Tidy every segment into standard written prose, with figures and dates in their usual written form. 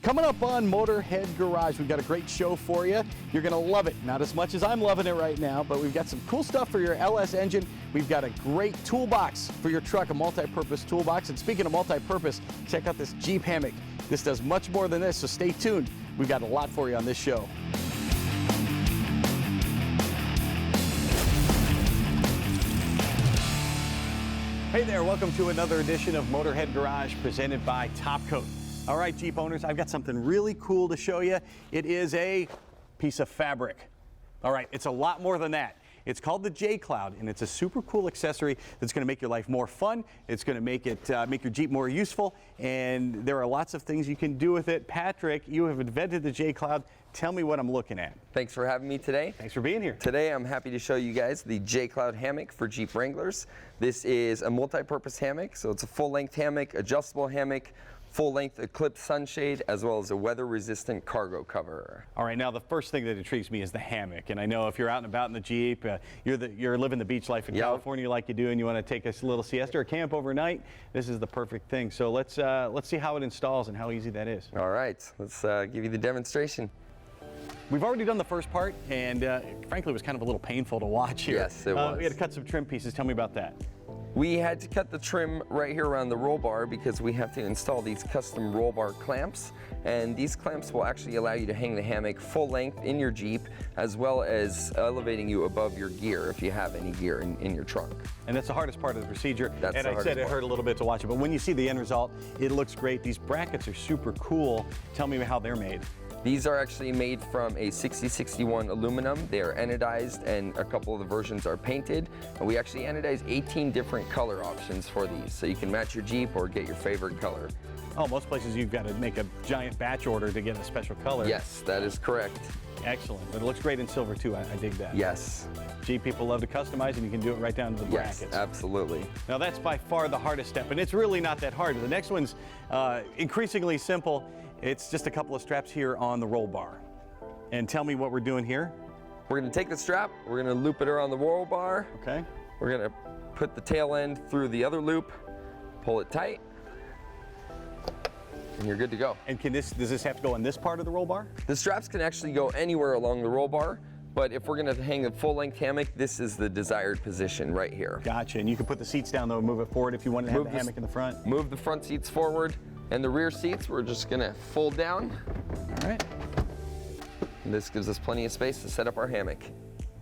Coming up on Motorhead Garage, we've got a great show for you. You're going to love it. Not as much as I'm loving it right now, but we've got some cool stuff for your LS engine. We've got a great toolbox for your truck, a multi-purpose toolbox. And speaking of multi-purpose, check out this Jeep hammock. This does much more than this, so stay tuned. We've got a lot for you on this show. Hey there, welcome to another edition of Motorhead Garage presented by Topcoat. All right, Jeep owners, I've got something really cool to show you. It is a piece of fabric. All right, it's a lot more than that. It's called the JKloud, and it's a super cool accessory that's going to make your life more fun. It's going to make it make your Jeep more useful, and there are lots of things you can do with it. Patrick, you have invented the JKloud. Tell me what I'm looking at. Thanks for having me today. Thanks for being here. Today I'm happy to show you guys the JKloud hammock for Jeep Wranglers. This is a multi-purpose hammock, so it's a full-length hammock, adjustable hammock, full-length eclipse sunshade, as well as a weather-resistant cargo cover. All right, now the first thing that intrigues me is the hammock, and I know if you're out and about in the Jeep, you're living the beach life in California like you do, and you want to take a little siesta or camp overnight, this is the perfect thing. So let's see how it installs and how easy that is. All right, let's give you the demonstration. We've already done the first part, and frankly, it was kind of a little painful to watch here. Yes, it was. We had to cut some trim pieces. Tell me about that. We had to cut the trim right here around the roll bar because we have to install these custom roll bar clamps, and these clamps will actually allow you to hang the hammock full length in your Jeep, as well as elevating you above your gear if you have any gear in your trunk. And that's the hardest part of the procedure. That's and I said it hurt a little bit to watch it, but when you see the end result, it looks great. These brackets are super cool. Tell me how they're made. These are actually made from a 6061 aluminum. They are anodized, and a couple of the versions are painted. And we actually anodize 18 different color options for these, so you can match your Jeep or get your favorite color. Oh, most places you've got to make a giant batch order to get a special color. Yes, that is correct. Excellent, but it looks great in silver too. I dig that. Yes. Jeep people love to customize, and you can do it right down to the brackets. Yes, absolutely. Now that's by far the hardest step, and it's really not that hard. The next one's increasingly simple. It's just a couple of straps here on the roll bar. And tell me what we're doing here. We're going to take the strap, we're going to loop it around the roll bar. Okay. We're going to put the tail end through the other loop, pull it tight, and you're good to go. And does this have to go on this part of the roll bar? The straps can actually go anywhere along the roll bar, but if we're going to hang a full-length hammock, this is the desired position right here. Gotcha, and you can put the seats down though and move it forward if you wanted to have the hammock in the front. Move the front seats forward, and the rear seats we're just going to fold down. All right. And this gives us plenty of space to set up our hammock.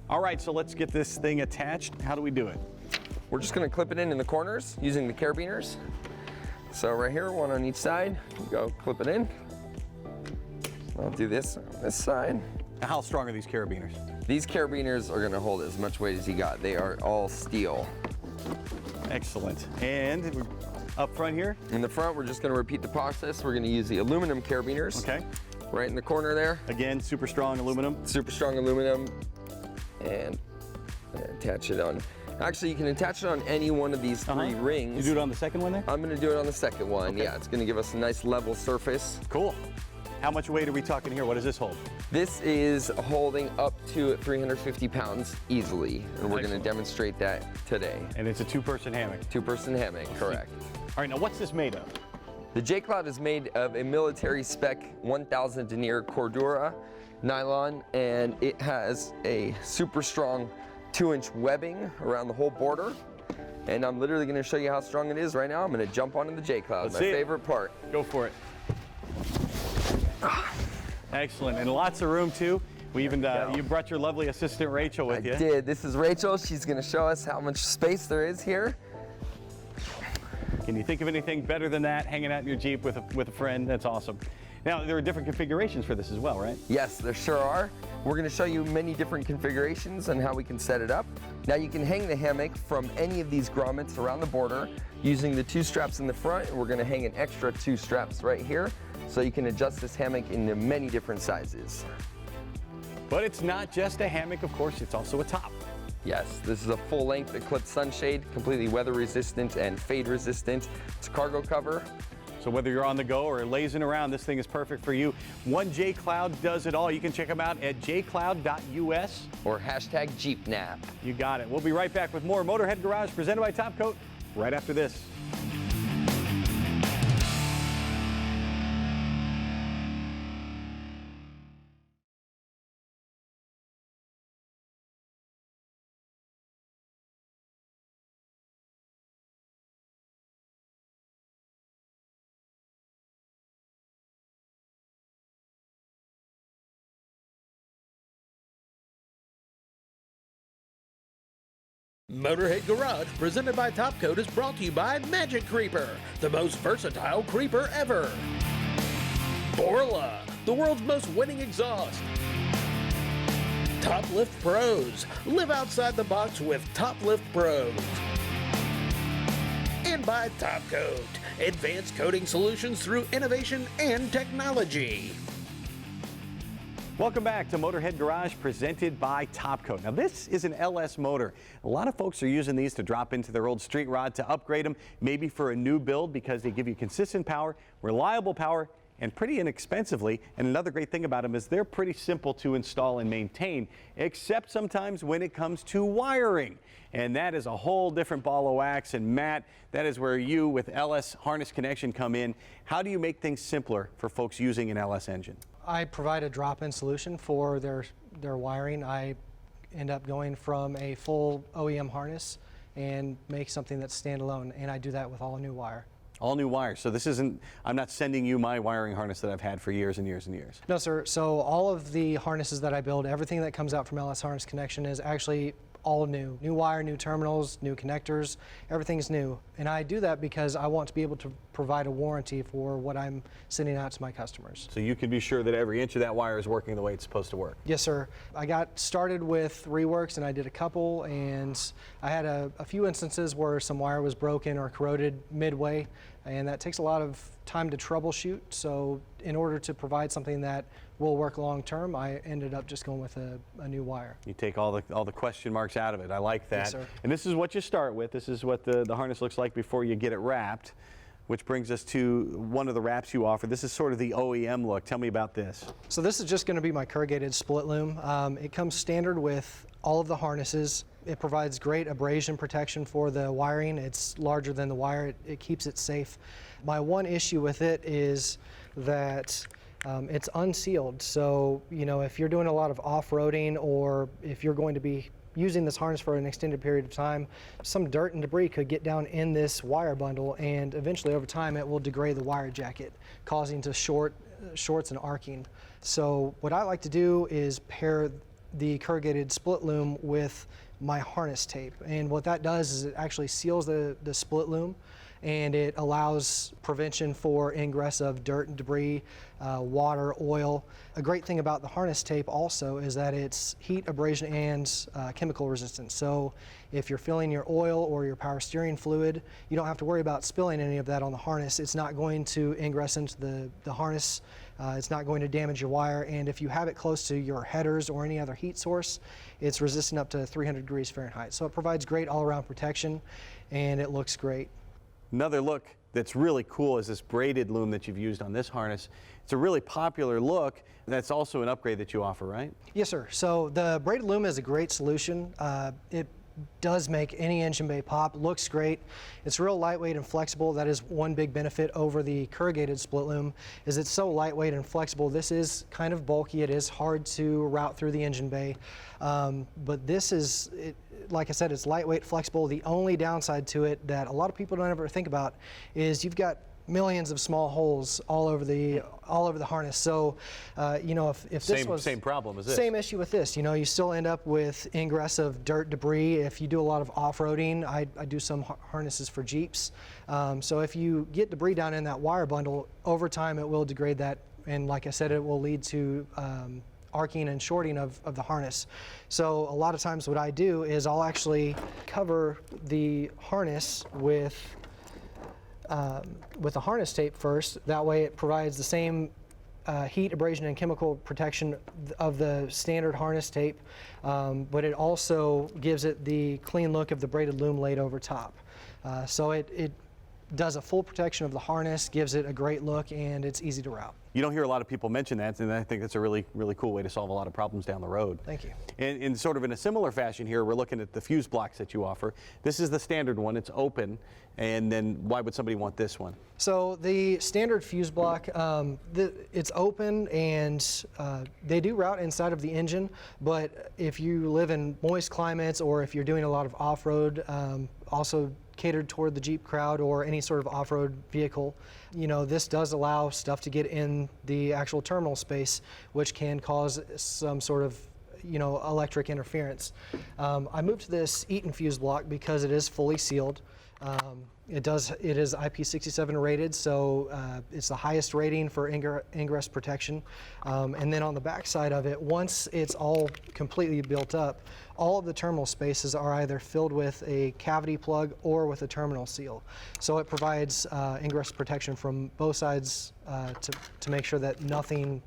All right, so let's get this thing attached. How do we do it? We're just going to clip it in the corners using the carabiners. So right here, one on each side, go clip it in. I'll do this on this side. How strong are these carabiners? These carabiners are going to hold as much weight as you got. They are all steel. Excellent. And up front here? In the front, we're just going to repeat the process. We're going to use the aluminum carabiners. Okay. Right in the corner there. Again, super strong aluminum. Super strong aluminum. And attach it on. Actually, you can attach it on any one of these three rings. You do it on the second one there? I'm going to do it on the second one. Okay. Yeah, it's going to give us a nice level surface. Cool. How much weight are we talking here? What does this hold? This is holding up to 350 pounds easily, and we're going to demonstrate that today. And it's a two-person hammock. Two-person hammock, correct. All right, now what's this made of? The JKloud is made of a military spec 1000 denier Cordura nylon, and it has a super strong 2-inch webbing around the whole border. And I'm literally going to show you how strong it is right now. I'm going to jump onto the JKloud, my favorite part. Go for it. Excellent, and lots of room too. We even you brought your lovely assistant Rachel with you. I did. This is Rachel. She's going to show us how much space there is here. Can you think of anything better than that? Hanging out in your Jeep with a friend? That's awesome. Now there are different configurations for this as well, right? Yes, there sure are. We're going to show you many different configurations and how we can set it up. Now you can hang the hammock from any of these grommets around the border using the 2 straps in the front. We're going to hang an extra 2 straps right here, so you can adjust this hammock into many different sizes. But it's not just a hammock, of course, it's also a top. Yes, this is a full-length eclipse sunshade, completely weather-resistant and fade-resistant. It's a cargo cover. So whether you're on the go or lazing around, this thing is perfect for you. One JKloud does it all. You can check them out at jkloud.us. Or hashtag JeepNap. You got it. We'll be right back with more Motorhead Garage presented by Topcoat right after this. Motorhead Garage, presented by Topcoat, is brought to you by Magic Creeper, the most versatile creeper ever. Borla, the world's most winning exhaust. Top Lift Pros, live outside the box with Top Lift Pros. And by Topcoat, advanced coating solutions through innovation and technology. Welcome back to Motorhead Garage, presented by Topcoat. Now, this is an LS motor. A lot of folks are using these to drop into their old street rod to upgrade them, maybe for a new build, because they give you consistent power, reliable power, and pretty inexpensively. And another great thing about them is they're pretty simple to install and maintain, except sometimes when it comes to wiring. And that is a whole different ball of wax. And Matt, that is where you with LS Harness Connection come in. How do you make things simpler for folks using an LS engine? I provide a drop-in solution for their wiring. I end up going from a full OEM harness and make something that's standalone, and I do that with all new wire. All new wire. So this isn't, I'm not sending you my wiring harness that I've had for years and years and years. No, sir. So all of the harnesses that I build, everything that comes out from LS Harness Connection is actually all new. New wire, new terminals, new connectors, everything's new. And I do that because I want to be able to provide a warranty for what I'm sending out to my customers. So you can be sure that every inch of that wire is working the way it's supposed to work. Yes, sir. I got started with reworks and I did a couple, and I had a few instances where some wire was broken or corroded midway, and that takes a lot of time to troubleshoot. So in order to provide something that will work long term, I ended up just going with a new wire. You take all the question marks out of it. I like that. Yes, sir. And this is what you start with. This is what the harness looks like before you get it wrapped, which brings us to one of the wraps you offer. This is sort of the OEM look. Tell me about this. So this is just going to be my corrugated split loom. It comes standard with all of the harnesses. It provides great abrasion protection for the wiring. It's larger than the wire. It keeps it safe. My one issue with it is that it's unsealed. So, you know, if you're doing a lot of off-roading, or if you're going to be using this harness for an extended period of time, some dirt and debris could get down in this wire bundle, and eventually over time it will degrade the wire jacket, causing to shorts and arcing. So what I like to do is pair the corrugated split loom with my harness tape, and what that does is it actually seals the split loom, and it allows prevention for ingress of dirt and debris, water, oil. A great thing about the harness tape also is that it's heat, abrasion, and chemical resistant. So if you're filling your oil or your power steering fluid, you don't have to worry about spilling any of that on the harness. It's not going to ingress into the harness. It's not going to damage your wire, and if you have it close to your headers or any other heat source, it's resistant up to 300 degrees Fahrenheit. So it provides great all-around protection, and it looks great. Another look that's really cool is this braided loom that you've used on this harness. It's a really popular look. That's also an upgrade that you offer, right? Yes, sir. So the braided loom is a great solution. It does make any engine bay pop, looks great. It's real lightweight and flexible. That is one big benefit over the corrugated split loom, is it's so lightweight and flexible. This is kind of bulky. It is hard to route through the engine bay. But this is, like I said, it's lightweight, flexible. The only downside to it that a lot of people don't ever think about is you've got millions of small holes all over the harness. So, you know, if this was same problem as this. Same issue with this. You know, you still end up with ingress of dirt, debris. If you do a lot of off-roading, I do some harnesses for Jeeps. So if you get debris down in that wire bundle, over time it will degrade that, and like I said, it will lead to arcing and shorting of the harness. So a lot of times what I do is I'll actually cover the harness with a harness tape first. That way it provides the same heat, abrasion, and chemical protection of the standard harness tape, but it also gives it the clean look of the braided loom laid over top. So it does a full protection of the harness, gives it a great look, and it's easy to route. You don't hear a lot of people mention that, and I think that's a really, really cool way to solve a lot of problems down the road. Thank you. And sort of in a similar fashion here, we're looking at the fuse blocks that you offer. This is the standard one. It's open. And then why would somebody want this one? So the standard fuse block, it's open, and they do route inside of the engine, but if you live in moist climates or if you're doing a lot of off-road, also catered toward the Jeep crowd or any sort of off-road vehicle, you know, this does allow stuff to get in the actual terminal space, which can cause some sort of electric interference. I moved to this Eaton fuse block because it is fully sealed. It is IP67 rated, so it's the highest rating for ingress protection. And then on the back side of it, once it's all completely built up, all of the terminal spaces are either filled with a cavity plug or with a terminal seal. So it provides ingress protection from both sides to make sure that nothing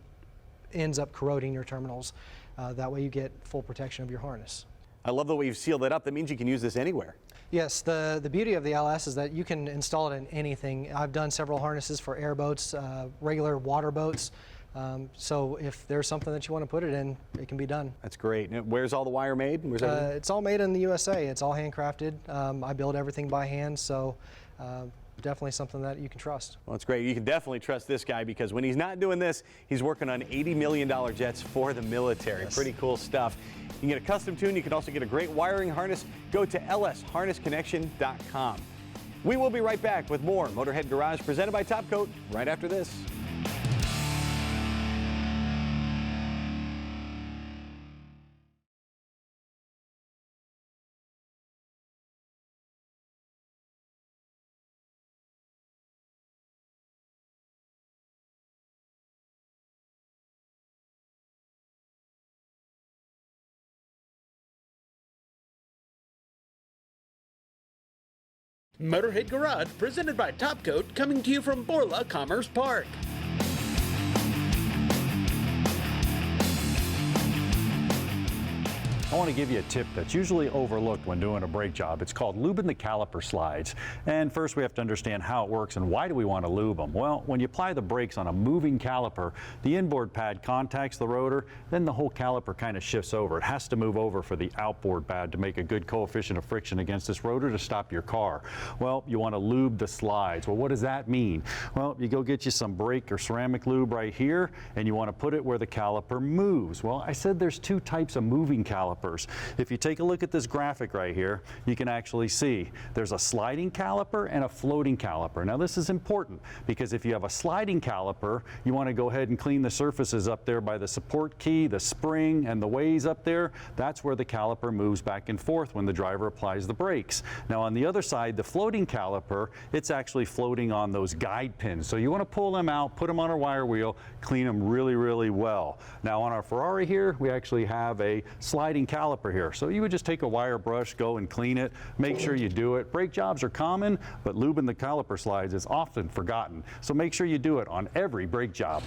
ends up corroding your terminals. That way you get full protection of your harness. I love the way you've sealed it up. That means you can use this anywhere. Yes, the beauty of the LS is that you can install it in anything. I've done several harnesses for airboats, regular water boats. So if there's something that you want to put it in, it can be done. That's great. And where's all the wire made? It's all made in the USA. It's all handcrafted. I build everything by hand, so definitely something that you can trust. Well, that's great. You can definitely trust this guy because when he's not doing this, he's working on $80 million jets for the military. Yes. Pretty cool stuff. You can get a custom tune. You can also get a great wiring harness. Go to lsharnessconnection.com. We will be right back with more Motorhead Garage presented by Topcoat right after this. Motorhead Garage, presented by Topcoat, coming to you from Borla Commerce Park. I want to give you a tip that's usually overlooked when doing a brake job. It's called lubing the caliper slides. And first we have to understand how it works and why do we want to lube them. Well, when you apply the brakes on a moving caliper, the inboard pad contacts the rotor, then the whole caliper kind of shifts over. It has to move over for the outboard pad to make a good coefficient of friction against this rotor to stop your car. Well, you want to lube the slides. Well, what does that mean? Well, you go get you some brake or ceramic lube right here, and you want to put it where the caliper moves. Well, I said there's two types of moving calipers. If you take a look at this graphic right here, you can actually see there's a sliding caliper and a floating caliper. Now this is important because if you have a sliding caliper, you want to go ahead and clean the surfaces up there by the support key, the spring, and the ways up there. That's where the caliper moves back and forth when the driver applies the brakes. Now on the other side, the floating caliper, it's actually floating on those guide pins. So you want to pull them out, put them on a wire wheel, clean them really, really well. Now on our Ferrari here, we actually have a sliding caliper here. So you would just take a wire brush, go and clean it, make sure you do it. Brake jobs are common, but lubing the caliper slides is often forgotten. So make sure you do it on every brake job.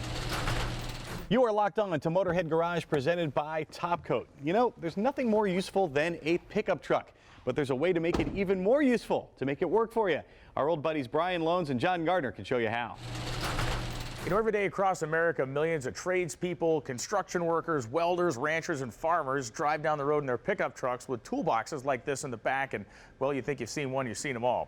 You are locked on to Motorhead Garage presented by Topcoat. You know, there's nothing more useful than a pickup truck, but there's a way to make it even more useful, to make it work for you. Our old buddies Brian Loans and John Gardner can show you how. You know, every day across America, millions of tradespeople, construction workers, welders, ranchers, and farmers drive down the road in their pickup trucks with toolboxes like this in the back, and, well, you think you've seen one, you've seen them all.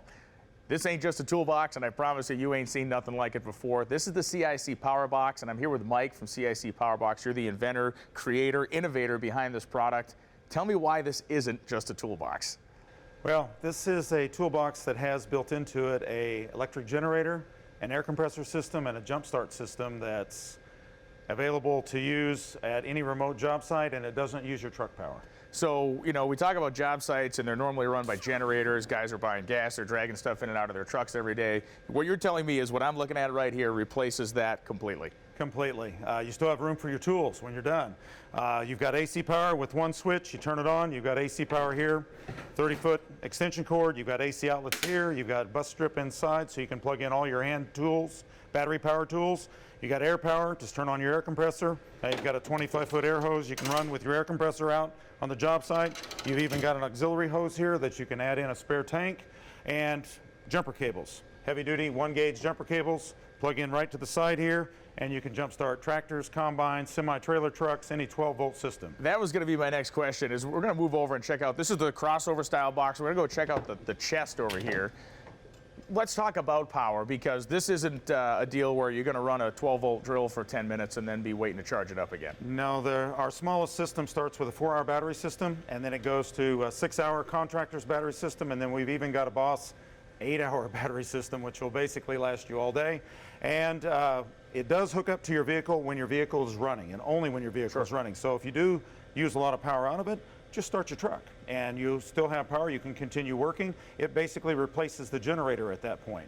This ain't just a toolbox, and I promise you ain't seen nothing like it before. This is the CIC Powerbox, and I'm here with Mike from CIC Powerbox. You're the inventor, creator, innovator behind this product. Tell me why this isn't just a toolbox. Well, this is a toolbox that has built into it an electric generator, an air compressor system, and a jump start system that's available to use at any remote job site, and it doesn't use your truck power. So, you know, we talk about job sites and they're normally run by generators. Guys are buying gas, they're dragging stuff in and out of their trucks every day. What you're telling me is what I'm looking at right here replaces that completely. Completely. You still have room for your tools when you're done. You've got AC power with one switch, you turn it on, you've got AC power here, 30-foot extension cord, you've got AC outlets here, you've got bus strip inside so you can plug in all your hand tools, battery power tools. You got air power, just turn on your air compressor. You've got a 25-foot air hose you can run with your air compressor out on the job site. You've even got an auxiliary hose here that you can add in a spare tank, and jumper cables. Heavy duty 1-gauge jumper cables, plug in right to the side here, and you can jump start tractors, combines, semi-trailer trucks, any 12-volt system. That was going to be my next question, is we're going to move over and check out, this is the crossover style box. We're going to go check out the chest over here. Let's talk about power, because this isn't a deal where you're going to run a 12-volt drill for 10 minutes and then be waiting to charge it up again. No, our smallest system starts with a 4-hour battery system, and then it goes to a 6-hour contractor's battery system, and then we've even got a Boss 8-hour battery system, which will basically last you all day. And It does hook up to your vehicle when your vehicle is running, and only when your vehicle is running. So if you do use a lot of power out of it, just start your truck and you still have power. You can continue working. It basically replaces the generator at that point.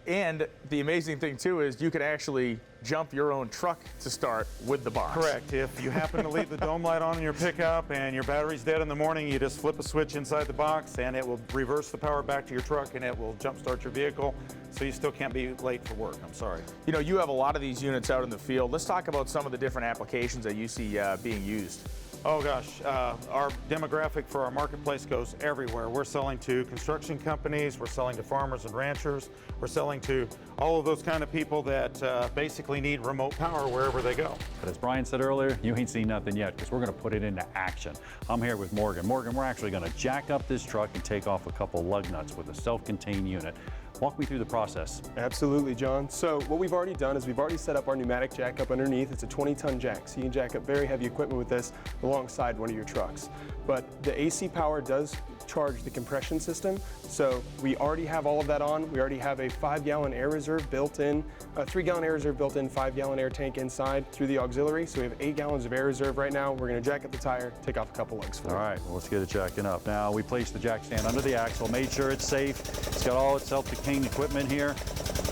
And the amazing thing too is you can actually jump your own truck to start with the box. Correct. If you happen to leave the dome light on in your pickup and your battery's dead in the morning, you just flip a switch inside the box and it will reverse the power back to your truck and it will jump start your vehicle, so you still can't be late for work. I'm sorry. You know, you have a lot of these units out in the field. Let's talk about some of the different applications that you see being used. Oh gosh, our demographic for our marketplace goes everywhere. We're selling to construction companies, we're selling to farmers and ranchers, we're selling to all of those kind of people that basically need remote power wherever they go. But as Brian said earlier, you ain't seen nothing yet, because we're going to put it into action. I'm here with Morgan. Morgan, we're actually going to jack up this truck and take off a couple lug nuts with a self-contained unit. Walk me through the process. Absolutely, John. So what we've already done is we've already set up our pneumatic jack up underneath. It's a 20-ton jack, so you can jack up very heavy equipment with this alongside one of your trucks. But the AC power does charge the compression system, so we already have all of that on. We already have a 5-gallon air reserve built in, a 3-gallon air reserve built in, 5-gallon air tank inside through the auxiliary. So we have 8 gallons of air reserve right now. We're going to jack up the tire, take off a couple lugs for it. All right, well, let's get it jacking up. Now, we placed the jack stand under the axle, made sure it's safe. It's got all its self-contained equipment here.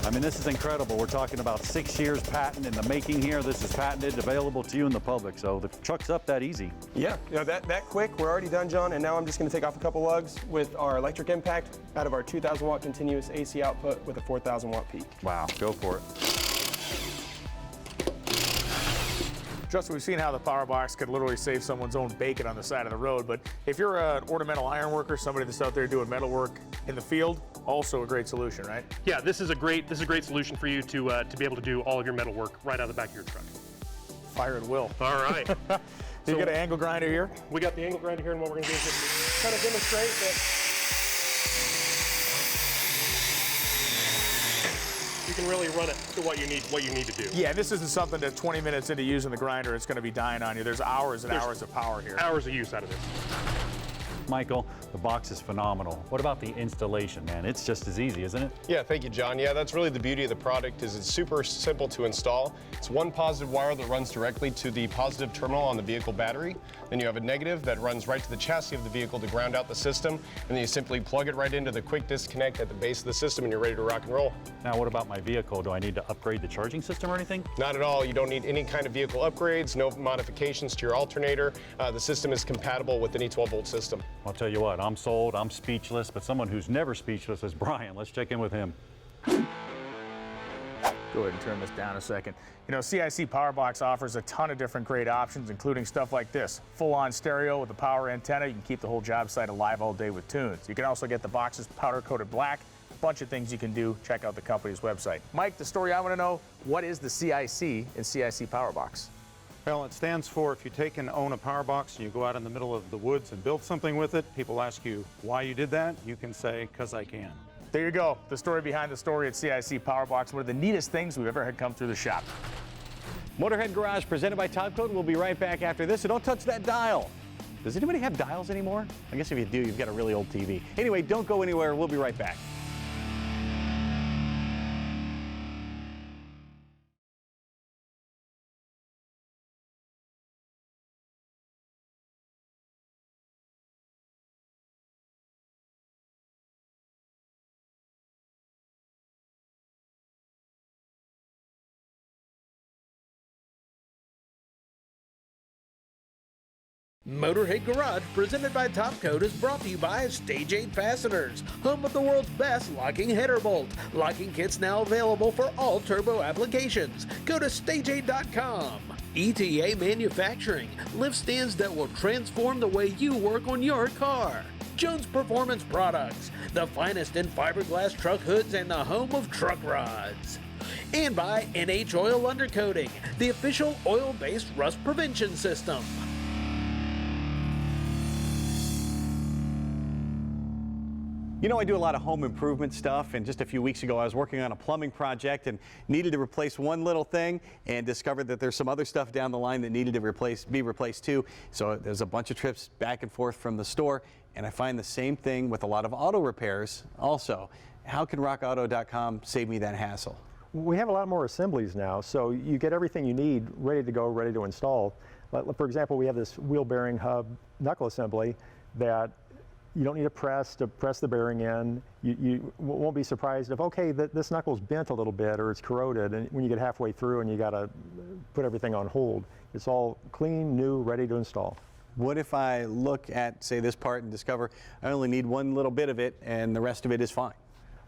I mean, this is incredible. We're talking about 6 years patent in the making here. This is patented, available to you and the public. So the truck's up that easy. Yeah, you know, that quick. We're already done, John, and now I'm just going to take off a couple lugs with our electric impact out of our 2,000 watt continuous AC output with a 4,000 watt peak. Wow, go for it. Justin, we've seen how the Powerbox could literally save someone's own bacon on the side of the road, but if you're an ornamental iron worker, somebody that's out there doing metal work in the field, also a great solution, right? Yeah, this is a great solution for you to be able to do all of your metal work right out of the back of your truck. Fire at will. All right. So you got an angle grinder here? We got the angle grinder here, and what we're going to do is just kind of demonstrate that you can really run it to what you need to do. Yeah, this isn't something that 20 minutes into using the grinder, it's going to be dying on you. There's hours and hours of power here. Hours of use out of this. Michael, the box is phenomenal. What about the installation, man? It's just as easy, isn't it? Yeah, thank you, John. Yeah, that's really the beauty of the product, is it's super simple to install. It's one positive wire that runs directly to the positive terminal on the vehicle battery. Then you have a negative that runs right to the chassis of the vehicle to ground out the system. And then you simply plug it right into the quick disconnect at the base of the system and you're ready to rock and roll. Now, what about my vehicle? Do I need to upgrade the charging system or anything? Not at all. You don't need any kind of vehicle upgrades, no modifications to your alternator. The system is compatible with any 12-volt system. I'll tell you what, I'm sold, I'm speechless, but someone who's never speechless is Brian. Let's check in with him. Go ahead and turn this down a second. You know, CIC Powerbox offers a ton of different great options, including stuff like this. Full-on stereo with a power antenna. You can keep the whole job site alive all day with tunes. You can also get the boxes powder-coated black. A bunch of things you can do. Check out the company's website. Mike, the story I want to know, what is the CIC in CIC Powerbox? Well, it stands for, if you take and own a power box and you go out in the middle of the woods and build something with it, people ask you why you did that, you can say, "'Cause I can." There you go. The story behind the story at CIC Powerbox. One of the neatest things we've ever had come through the shop. Motorhead Garage presented by Topcoat. We'll be right back after this, so don't touch that dial. Does anybody have dials anymore? I guess if you do, you've got a really old TV. Anyway, don't go anywhere. We'll be right back. Motorhead Garage, presented by Topcoat, is brought to you by Stage 8 Fasteners, home of the world's best locking header bolt. Locking kits now available for all turbo applications. Go to stage8.com. ETA Manufacturing, lift stands that will transform the way you work on your car. Jones Performance Products, the finest in fiberglass truck hoods and the home of truck rods. And by NH Oil Undercoating, the official oil-based rust prevention system. You know, I do a lot of home improvement stuff, and just a few weeks ago I was working on a plumbing project and needed to replace one little thing and discovered that there's some other stuff down the line that needed to be replaced too. So there's a bunch of trips back and forth from the store, and I find the same thing with a lot of auto repairs also. How can rockauto.com save me that hassle? We have a lot more assemblies now, so you get everything you need ready to go, ready to install. For example, we have this wheel bearing hub knuckle assembly that you don't need a press to press the bearing in. You won't be surprised if, okay, this knuckle's bent a little bit or it's corroded, and when you get halfway through and you got to put everything on hold. It's all clean, new, ready to install. What if I look at, say, this part and discover I only need one little bit of it and the rest of it is fine?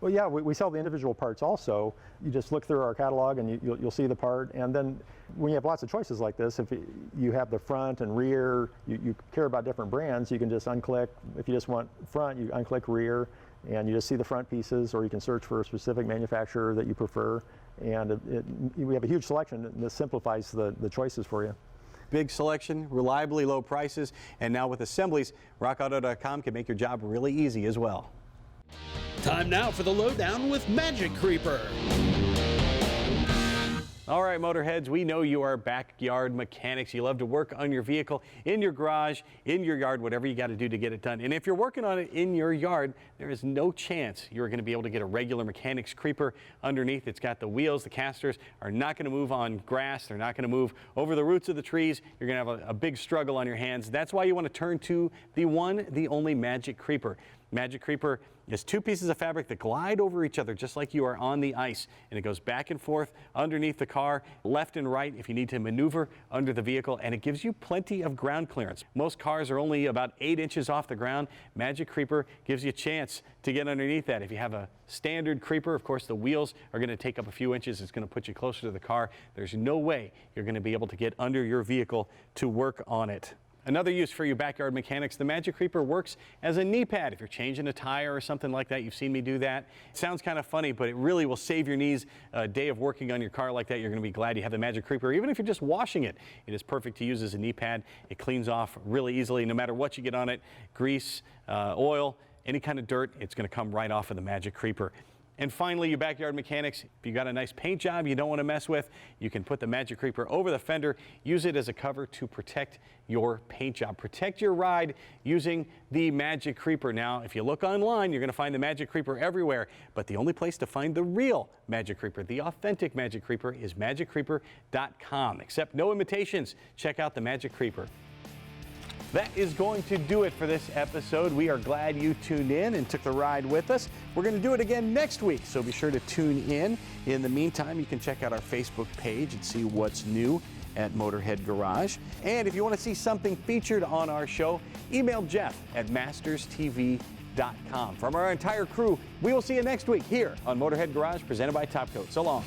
Well, yeah, we sell the individual parts also. You just look through our catalog and you'll see the part. And then when you have lots of choices like this, if you have the front and rear, you care about different brands, you can just unclick. If you just want front, you unclick rear, and you just see the front pieces, or you can search for a specific manufacturer that you prefer. And we have a huge selection, and this simplifies the choices for you. Big selection, reliably low prices, and now with assemblies, rockauto.com can make your job really easy as well. Time now for the lowdown with Magic Creeper. All right, Motorheads, we know you are backyard mechanics. You love to work on your vehicle in your garage, in your yard, whatever you got to do to get it done. And if you're working on it in your yard, there is no chance you're going to be able to get a regular mechanic's creeper underneath. It's got the wheels, the casters are not going to move on grass. They're not going to move over the roots of the trees. You're going to have a big struggle on your hands. That's why you want to turn to the one, the only Magic Creeper. Magic Creeper is two pieces of fabric that glide over each other just like you are on the ice, and it goes back and forth underneath the car, left and right if you need to maneuver under the vehicle, and it gives you plenty of ground clearance. Most cars are only about 8 inches off the ground. Magic Creeper gives you a chance to get underneath that. If you have a standard creeper, of course the wheels are going to take up a few inches. It's going to put you closer to the car. There's no way you're going to be able to get under your vehicle to work on it. Another use for you backyard mechanics, the Magic Creeper works as a knee pad. If you're changing a tire or something like that, you've seen me do that. It sounds kind of funny, but it really will save your knees a day of working on your car like that. You're going to be glad you have the Magic Creeper. Even if you're just washing it, it is perfect to use as a knee pad. It cleans off really easily no matter what you get on it, grease, oil, any kind of dirt, it's going to come right off of the Magic Creeper. And finally, you backyard mechanics, if you got a nice paint job you don't want to mess with, you can put the Magic Creeper over the fender, use it as a cover to protect your paint job. Protect your ride using the Magic Creeper. Now, if you look online, you're going to find the Magic Creeper everywhere, but the only place to find the real Magic Creeper, the authentic Magic Creeper, is magiccreeper.com. Accept no imitations. Check out the Magic Creeper. That is going to do it for this episode. We are glad you tuned in and took the ride with us. We're going to do it again next week, so be sure to tune in. In the meantime, you can check out our Facebook page and see what's new at Motorhead Garage. And if you want to see something featured on our show, email Jeff at masterstv.com. From our entire crew, we will see you next week here on Motorhead Garage, presented by Topcoat. So long.